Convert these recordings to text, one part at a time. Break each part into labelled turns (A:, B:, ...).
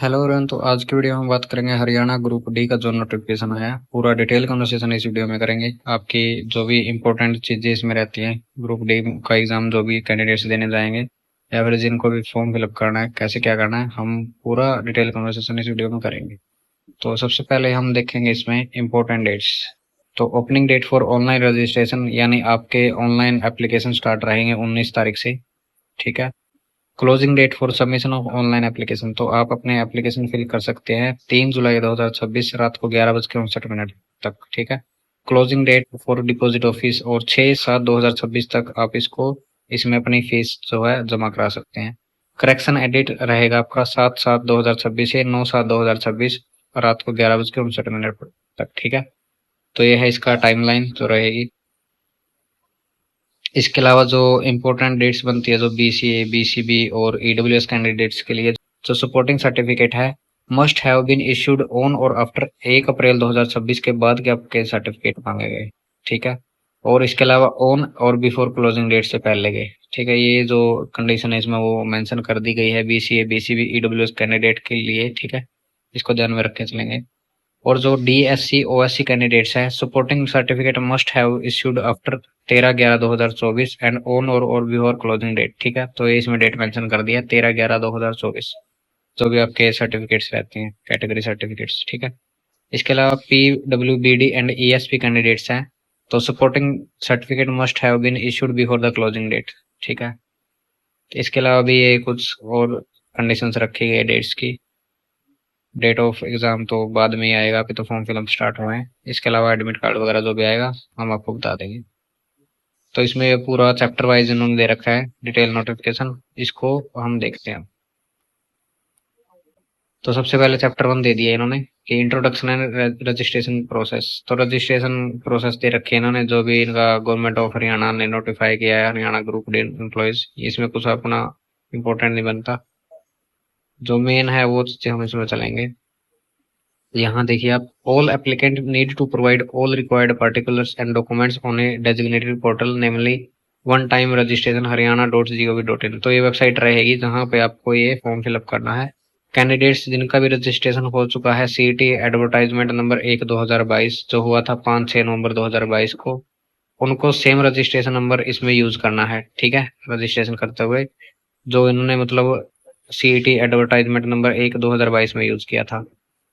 A: Hello everyone. तो आज की वीडियो में बात करेंगे हरियाणा ग्रुप डी का जो नोटिफिकेशन आया, पूरा डिटेल कन्वर्सेशन इस वीडियो में करेंगे। आपकी जो भी इंपॉर्टेंट चीजें इसमें रहती हैं, ग्रुप डी का एग्जाम जो भी कैंडिडेट्स देने जाएंगे या फिर जिनको भी फॉर्म फिलअप करना है, कैसे क्या करना है, हम पूरा डिटेल कन्वर्सेशन इस वीडियो में करेंगे। तो सबसे पहले हम देखेंगे इसमें इंपॉर्टेंट डेट्स। तो opening date for online registration, यानी आपके ऑनलाइन एप्लीकेशन स्टार्ट रहेंगे 19 तारीख से। ठीक है। Closing date for submission of online application, तो आप अपने एप्लीकेशन फिल कर सकते हैं 3 जुलाई 2026 रात को 11:59 तक। ठीक है। Closing date for deposit of fees, और 6/7/2026 तक आप इसमें अपनी फीस जो है जमा करा सकते हैं। करेक्शन एडिट रहेगा आपका 7/7/2026 से 9/7/2026 रात को 11:59 तक। ठीक है। तो ये है इसका टाइमलाइन जो रहेगी। इसके अलावा जो इम्पोर्टेंट डेट्स बनती है, जो बीसीए, बीसीबी और ईडब्ल्यूएस कैंडिडेट्स के लिए जो सपोर्टिंग सर्टिफिकेट है, must have been issued on और आफ्टर 1 अप्रैल 2026 के बाद के आपके सर्टिफिकेट मांगे गए। ठीक है। और इसके अलावा ऑन और बिफोर क्लोजिंग डेट से पहले गए। ठीक है। ये जो कंडीशन है इसमें वो मेंशन कर दी गई है बीसीए, बीसीबी, ईडब्ल्यूएस कैंडिडेट के लिए। ठीक है। इसको ध्यान में रख के चलेंगे। और जो डीएससी ओएससी कैंडिडेट्स हैं, supporting certificate must have issued after 13/11/2024 and on और बिफोर क्लोजिंग डेट। ठीक है। तो ये इसमें डेट मेंशन कर दिया 13/11/2024, जो भी आपके सर्टिफिकेट्स रहते हैं, कैटेगरी सर्टिफिकेट्स। ठीक है। इसके अलावा पीडब्ल्यूबीडी एंड ईएसपी कैंडिडेट्स हैं, तो supporting certificate must have been issued before the closing date. ठीक है। इसके अलावा भी ये कुछ और कंडीशंस रखी गई डेट्स की। डेट ऑफ एग्जाम तो बाद में ही आएगा, अभी तो फॉर्म फिलअप स्टार्ट हुए हैं। इसके अलावा एडमिट कार्ड वगैरह जो भी आएगा हम आपको बता देंगे। तो इसमें पूरा चैप्टर वाइज इन्होंने दे रखा है डिटेल नोटिफिकेशन, इसको हम देखते हैं। तो सबसे पहले चैप्टर 1 दे दिया इन्होंने कि इंट्रोडक्शन एंड रजिस्ट्रेशन प्रोसेस। तो रजिस्ट्रेशन प्रोसेस दे रखी है इन्होंने, जो भी इनका गवर्नमेंट ऑफ हरियाणा ने नोटिफाई किया है, हरियाणा ग्रुप डी एम्प्लॉयज। इसमें कुछ अपना इम्पोर्टेंट नहीं बनता, जो मेन है वो चीजें हम इसमें चलेंगे। यहाँ देखिए आप, all applicant need to provide all required particulars and documents on a designated portal, namely one time registration हरियाणा.gov.in। तो ये वेबसाइट रहेगी जहाँ पे आपको ये फॉर्म फिलअप करना है। कैंडिडेट्स जिनका भी रजिस्ट्रेशन हो चुका है, सीईटी एडवर्टाइजमेंट नंबर 1/2022 जो हुआ था 5-6 नवंबर 2022 को, उनको सेम रजिस्ट्रेशन नंबर इसमें यूज करना है। ठीक है। रजिस्ट्रेशन करते हुए जो इन्होंने मतलब सीईटी एडवर्टाइजमेंट नंबर 1/2022 में यूज किया था।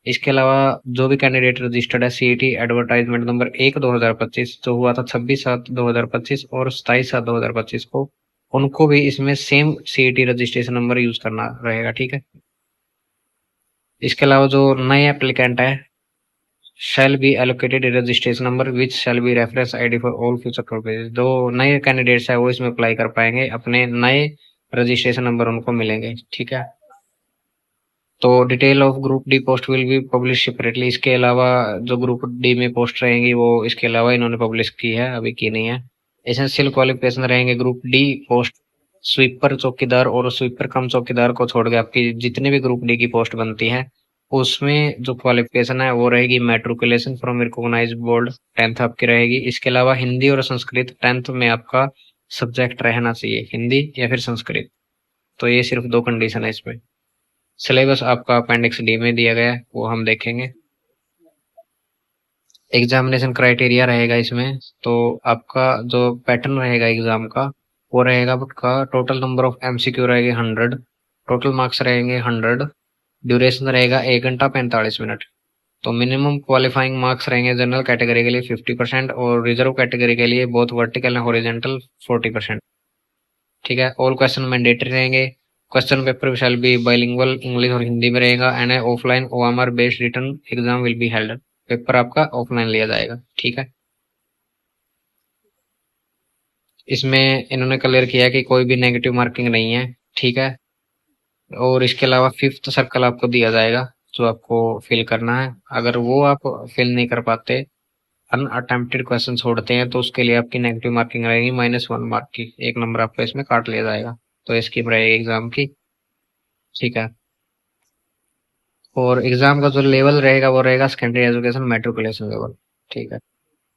A: इसके अलावा जो भी कैंडिडेट रजिस्टर्ड है सीईटी एडवर्टाइजमेंट नंबर 1/2025 जो हुआ था 26/7/2025 और 27/7/2025 को, उनको भी इसमें same CET registration number use करना रहेगा। ठीक है। इसके अलावा जो नए एप्लीकेंट है, shall be allocated a registration number which shall be reference ID for all future purposes। जो नए कैंडिडेट्स है वो इसमें अप्लाई कर पाएंगे, अपने नए रजिस्ट्रेशन नंबर उनको मिलेंगे। ठीक है। तो detail of group D post will be publish separately. इसके अलावा जो ग्रुप डी में पोस्ट रहेंगी वो इसके अलावा इन्होंने पब्लिश की है, अभी की नहीं है। एसेंशियल क्वालिफिकेशन रहेंगे ग्रुप डी पोस्ट, स्वीपर चौकीदार और स्वीपर कम चौकीदार को छोड़ के आपकी जितने भी ग्रुप डी की पोस्ट बनती है, उसमें जो क्वालिफिकेशन है वो रहेगी matriculation from recognised board, 10th आपकी रहेगी। इसके अलावा हिंदी और संस्कृत 10th में आपका सब्जेक्ट रहना चाहिए, हिंदी या फिर संस्कृत। तो ये सिर्फ 2 कंडीशन है इसमें। सिलेबस आपका अपेंडिक्स डी में दिया गया है, वो हम देखेंगे। एग्जामिनेशन क्राइटेरिया रहेगा इसमें, तो आपका जो पैटर्न रहेगा एग्जाम का वो रहेगा आपका टोटल नंबर ऑफ एमसीक्यू रहेंगे 100, टोटल मार्क्स रहेंगे 100, ड्यूरेशन रहेगा 1 घंटा 45 मिनट। तो मिनिमम क्वालिफाइंग मार्क्स रहेंगे जनरल कैटेगरी के लिए 50% और रिजर्व कैटेगरी के लिए बोथ वर्टिकल एंड हॉरिजॉन्टल 40%। ठीक है। ऑल क्वेश्चन मैंडेटरी रहेंगे। Question paper shall be bilingual, English और हिंदी में रहेगा and offline OMR based return exam will be held. Paper आपका ऑफलाइन लिया जाएगा। ठीक है। इसमें इन्होंने क्लियर किया है कि कोई भी नेगेटिव मार्किंग नहीं है। ठीक है। और इसके अलावा 5th सर्कल आपको दिया जाएगा जो आपको फिल करना है। अगर वो आप फिल नहीं कर पाते, अनअटेम्प्टेड क्वेश्चन छोड़ते हैं, तो उसके लिए आपकी नेगेटिव मार्किंग रहेगी -1 मार्क की, 1 नंबर आपका इसमें काट लिया जाएगा। तो ये स्कीम रहेगी एग्जाम की। ठीक है। और एग्जाम का जो लेवल रहेगा वो रहेगा सेकेंडरी एजुकेशन मैट्रिकुलेशन लेवल। ठीक है।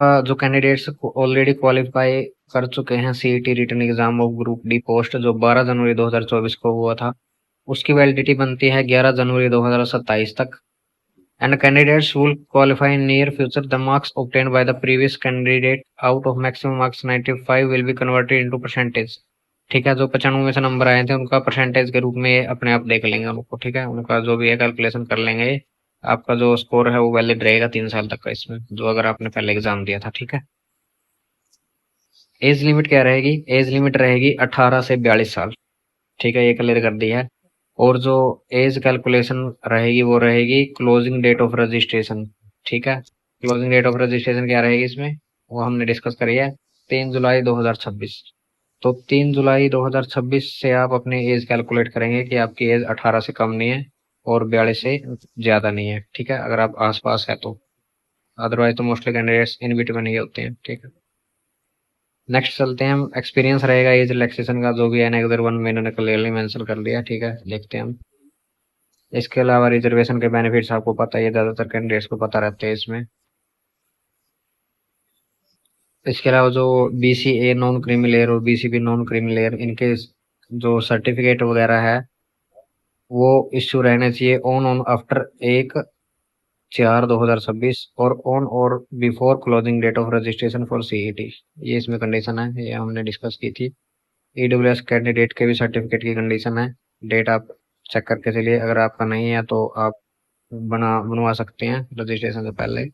A: जो कैंडिडेट्स ऑलरेडी क्वालिफाई कर चुके हैं CET written exam of group D post जो 12 जनवरी 2024 को हुआ था, उसकी वैलिडिटी बनती है 11 जनवरी 2027 तक। And candidates who will qualify in near future, the marks obtained by the previous candidate out of maximum marks 95 will be converted into percentage। ठीक है, जो 95 में से नंबर आए थे उनका परसेंटेज के रूप में ये अपने आप देख लेंगे उनको। ठीक है, उनका जो भी है कैलकुलेशन कर लेंगे। आपका जो स्कोर है वो वैलिड रहेगा 3 साल तक का इसमें, जो अगर आपने पहले एग्जाम दिया था। ठीक है, एज लिमिट क्या रहेगी? एज लिमिट रहेगी 18 से 42 साल। ठीक है, ये क्लियर कर दी है। और जो एज कैलकुलेशन रहेगी वो रहेगी क्लोजिंग डेट ऑफ रजिस्ट्रेशन। ठीक है, क्लोजिंग डेट ऑफ रजिस्ट्रेशन क्या रहेगी इसमें, वो हमने डिस्कस करी है, 3 जुलाई 2026। तो 3 जुलाई 2026 से आप अपनी एज कैलकुलेट करेंगे कि आपकी एज 18 से कम नहीं है और 42 से ज्यादा नहीं है। ठीक है, अगर आप आसपास है तो। अदरवाइज तो मोस्टली कैंडिडेट्स इन बिटवीन ही होते हैं। ठीक है, नेक्स्ट चलते हैं हम। एक्सपीरियंस रहेगा एज रिलैक्सेशन का, जो भी है एनेक्सर 1 में इन्होंने क्लियरली मेंशन कर दिया। ठीक है, देखते हैं हम। इसके अलावा रिजर्वेशन के बेनिफिट्स आपको पता ही है, ज्यादातर कैंडिडेट्स को पता रहते हैं इसमें। इसके अलावा जो बीसीए नॉन क्रीमी लेयर और बीसीबी नॉन क्रीमी लेयर, इनके जो सर्टिफिकेट वगैरह है वो इश्यू रहने चाहिए ऑन आफ्टर 1/4/2026 और ऑन और before closing date of registration for CET. ये इसमें कंडीशन है, ये हमने डिस्कस की थी। ईडब्ल्यूएस कैंडिडेट के भी सर्टिफिकेट की कंडीशन है। डेट आप चेक करके चलिए, अगर आपका नहीं है तो आप बनवा सकते हैं रजिस्ट्रेशन से पहले।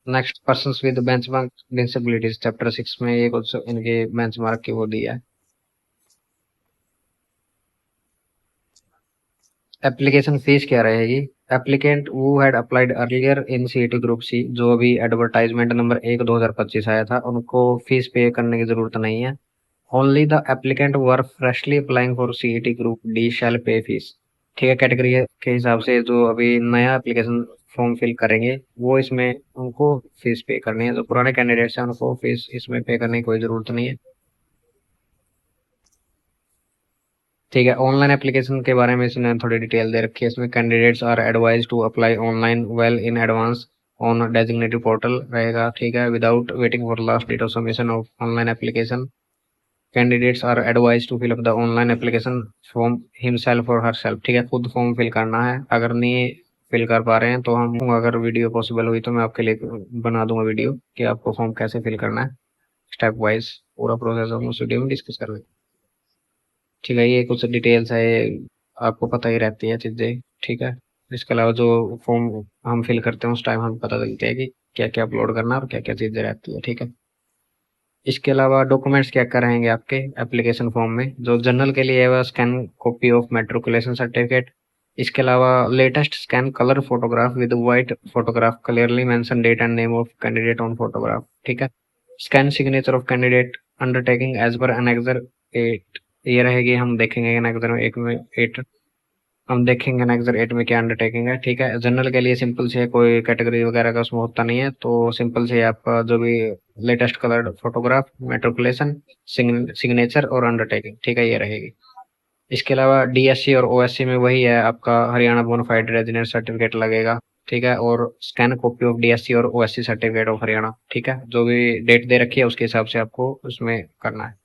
A: Next, persons with benchmark disabilities, chapter 6 में ये कुछ इनके बेंचमार्क की वो दिया है। एप्लीकेशन फीस क्या रहेगी? Applicant who had applied earlier in CET group C, जो अभी एडवर्टाइजमेंट नंबर 1/2025 आया था, उनको फीस पे करने की जरूरत नहीं है। Only the applicant who are freshly applying for CET group D shall pay fees. ठीक है, कैटेगरी के हिसाब से जो अभी नया एप्लीकेशन फॉर्म फिल करेंगे वो इसमें उनको फीस पे करनी है। जो पुराने कैंडिडेट्स हैं उनको फीस इसमें पे करने की कोई जरूरत नहीं है। ठीक है, ऑनलाइन एप्लीकेशन के बारे में इसने थोड़ी डिटेल दे रखी है इसमें। Candidates are advise to apply online well in advance on designated portal रहेगा। ठीक है, without waiting for last date of submission of online application, candidates are advise to fill up the online application form himself और herself. ठीक है, खुद form fill करना है। अगर नहीं फिल कर पा रहे हैं तो हम, अगर वीडियो पॉसिबल हुई तो मैं आपके लिए बना दूंगा वीडियो कि आपको फॉर्म कैसे फिल करना है, स्टेप वाइज पूरा प्रोसेस हम उस वीडियो में डिस्कस कर लेंगे। ठीक है, ये कुछ डिटेल्स है, ये आपको पता ही रहती है चीजें। ठीक है, इसके अलावा जो फॉर्म हम फिल करते हैं उस टाइम हमें पता चलता है कि क्या क्या अपलोड करना है और क्या क्या चीजें रहती है। ठीक है, इसके अलावा डॉक्यूमेंट्स क्या क्या रहेंगे आपके एप्लीकेशन फॉर्म में? जो जनरल के लिए है वह scan copy of matriculation certificate. इसके अलावा latest scan colour photograph with white photograph, clearly mention date and name of candidate on photograph. ठीक है, scan signature of candidate undertaking as per annexure 8। ये रहेगी, हम देखेंगे एनेक्सर 1 में 8, हम देखेंगे एनेक्सर 8 में क्या अंडरटेकिंग है। ठीक है, जनरल के लिए सिंपल से है, कोई कैटेगरी वगैरह का उसमें होता नहीं है, तो सिंपल से आपका जो भी latest coloured photograph, matriculation, signature और अंडरटेकिंग। ठीक है, ये रहेगी। इसके अलावा डीएससी और ओएससी में वही है, आपका हरियाणा बोनाफाइड रेजिडेंट सर्टिफिकेट लगेगा। ठीक है, और स्कैन कॉपी ऑफ डीएससी और ओएससी सर्टिफिकेट ऑफ हरियाणा। ठीक है, जो भी डेट दे रखी है उसके हिसाब से आपको उसमें करना है।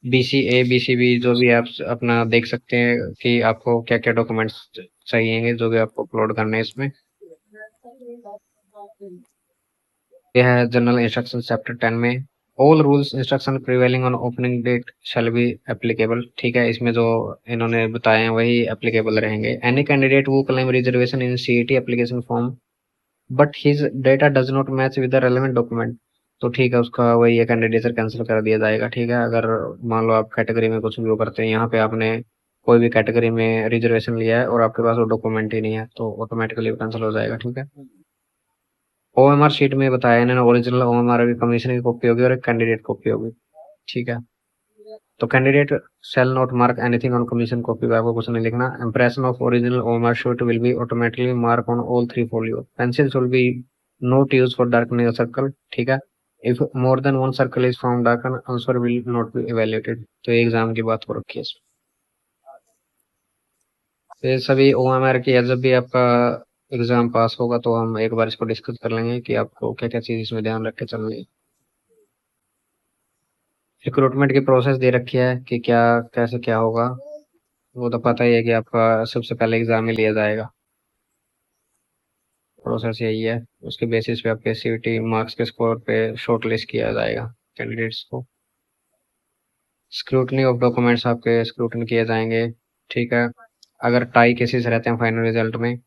A: बीसीए बीसीबी जो भी आप अपना देख सकते हैं कि आपको क्या क्या डॉक्यूमेंट्स चाहिए, जो भी आपको अपलोड करने हैं इसमें। यह है जनरल इंस्ट्रक्शन चैप्टर 10 में। All rules instruction prevailing on opening date shall be applicable. ठीक है, इसमें जो इन्होंने बताए हैं वही एप्लीकेबल रहेंगे। एनी कैंडिडेट वो claim reservation in CET application form but his data does not match with the relevant document, तो ठीक है, उसका वही है, कैंडिडेचर कैंसिल कर दिया जाएगा। ठीक है, अगर मान लो आप कैटेगरी में कुछ भी वो करते हैं, यहाँ पे आपने कोई भी कैटेगरी में रिजर्वेशन लिया है और आपके पास वो डॉक्यूमेंट ही नहीं है तो ऑटोमेटिकली कैंसिल हो जाएगा। ठीक है, ओएमआर शीट में बताया इन्होंने, ओरिजिनल ओएमआर की कमीशन की कॉपी होगी और एक कैंडिडेट कॉपी होगी। ठीक है, तो candidate shall not mark anything on commission copy पे आपको कुछ नहीं लिखना। impression of original OMR sheet will be automatically marked on all 3 folio। pencils will be not used for darkening a circle। ठीक है, if more than one circle is found darken, answer will not be evaluated। तो ये exam की बात हो रखी है इसमें। तो ये सभी OMR की है, जब भी आपका एग्जाम पास होगा तो हम एक बार इसको डिस्कस कर लेंगे कि आपको क्या क्या चीज इसमें ध्यान रख के चलनी है। रिक्रूटमेंट की प्रोसेस दे रखी है कि क्या कैसे क्या होगा। वो तो पता ही है कि आपका सबसे पहले एग्जाम ही लिया जाएगा। प्रोसेस यही है। उसके बेसिस पे आपके सीईटी मार्क्स के स्कोर पे शॉर्ट लिस्ट किया जाएगा कैंडिडेट्स को। स्क्रूटनी ऑफ डॉक्यूमेंट्स आपके स्क्रूटनी किए जाएंगे। ठीक है। अगर टाई केसेस रहते हैं फाइनल रिजल्ट में,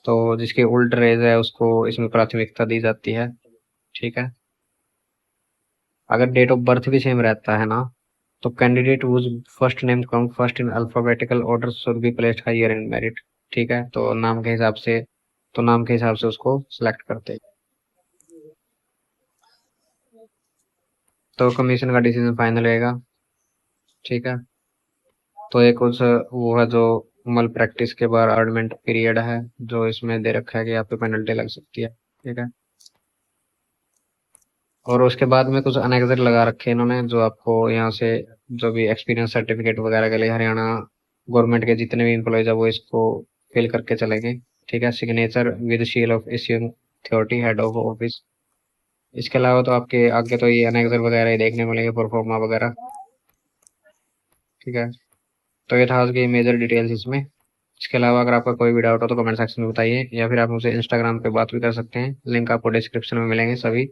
A: तो जिसकी उल्ट रेज है उसको इसमें प्राथमिकता दी जाती है। ठीक है। अगर डेट ऑफ बर्थ भी सेम रहता है ना, तो candidate whose first name come first in alphabetical order should be placed higher in merit. ठीक है, तो नाम के हिसाब से उसको सिलेक्ट करते हैं। तो कमीशन का डिसीजन फाइनल रहेगा। ठीक है। तो एक उस वो है जो मल प्रैक्टिस के बाद आर्डमेंट पीरियड है, जो इसमें दे रखा है कि आपको पेनल्टी लग सकती है। ठीक है। और उसके बाद में कुछ अनेक्जर लगा रखे हैं इन्होंने, जो आपको यहाँ से जो भी एक्सपीरियंस सर्टिफिकेट वगैरह के लिए हरियाणा गवर्नमेंट के जितने भी एम्प्लॉयज है वो इसको फिल करके चलेंगे। ठीक है। Signature with seal of issuing authority head of office. इसके अलावा तो आपके आगे तो ये अनेक्जर वगैरह ही देखने मिलेंगे, प्रोफार्मा वगैरह। ठीक है। तो ये था आज की मेजर डिटेल्स इसमें। इसके अलावा अगर आपका कोई भी डाउट हो तो कमेंट सेक्शन में बताइए, या फिर आप मुझसे इंस्टाग्राम पे बात भी कर सकते हैं। लिंक आपको डिस्क्रिप्शन में मिलेंगे सभी।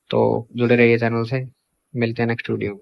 A: तो जुड़े रहिए चैनल से। मिलते हैं नेक्स्ट वीडियो में।